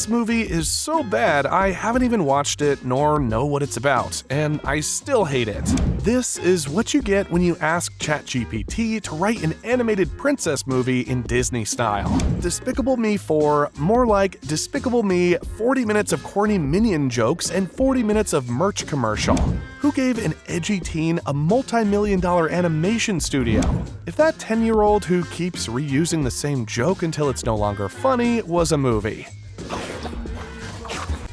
This movie is so bad I haven't even watched it nor know what it's about, and I still hate it. This is what you get when you ask ChatGPT to write an animated princess movie in Disney style. Despicable Me 4, more like Despicable Me 40 minutes of corny minion jokes and 40 minutes of merch commercial. Who gave an edgy teen a multi-million-dollar animation studio? If that 10-year-old who keeps reusing the same joke until it's no longer funny was a movie.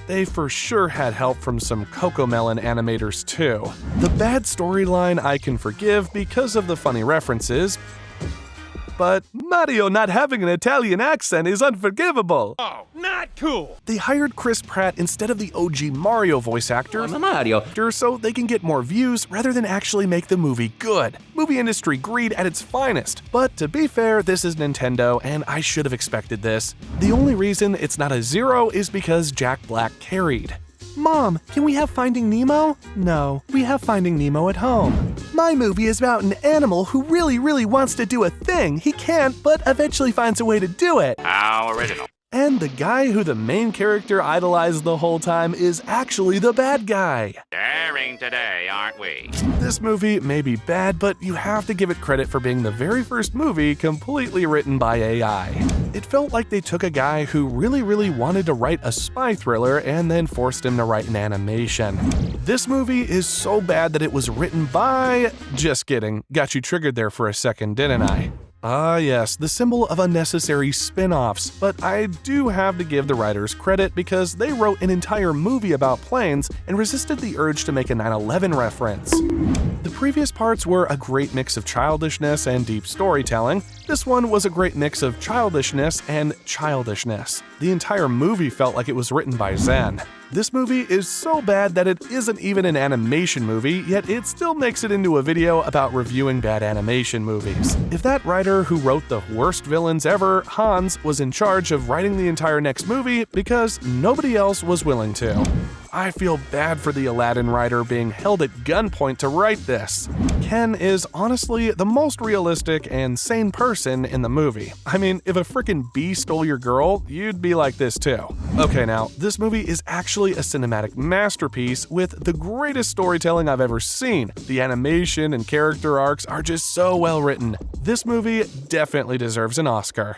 They for sure had help from some Cocomelon animators too. The bad storyline I can forgive because of the funny references, but Mario not having an Italian accent is unforgivable. Oh, not cool! They hired Chris Pratt instead of the OG Mario voice actor, so they can get more views rather than actually make the movie good. Movie industry greed at its finest. But to be fair, this is Nintendo, and I should have expected this. The only reason it's not a 0 is because Jack Black carried. Mom, can we have Finding Nemo? No, we have Finding Nemo at home. My movie is about an animal who really wants to do a thing he can't, but eventually finds a way to do it. How original. And the guy who the main character idolized the whole time is actually the bad guy. Daring today, aren't we? This movie may be bad, but you have to give it credit for being the very first movie completely written by AI. It felt like they took a guy who really wanted to write a spy thriller and then forced him to write an animation. This movie is so bad that it was written by… Just kidding, got you triggered there for a second, didn't I? Ah yes, the symbol of unnecessary spin-offs, but I do have to give the writers credit because they wrote an entire movie about planes and resisted the urge to make a 9/11 reference. The previous parts were a great mix of childishness and deep storytelling. This one was a great mix of childishness and childishness. The entire movie felt like it was written by Zen. This movie is so bad that it isn't even an animation movie, yet it still makes it into a video about reviewing bad animation movies. If that writer who wrote the worst villains ever, Hans, was in charge of writing the entire next movie because nobody else was willing to. I feel bad for the Alladin writer being held at gunpoint to write this. Ken is honestly the most realistic and sane person in the movie. I mean, if a frickin' bee stole your girl, you'd be like this too. Okay now, this movie is actually a cinematic masterpiece with the greatest storytelling I've ever seen. The animation and character arcs are just so well written. This movie definitely deserves an Oscar.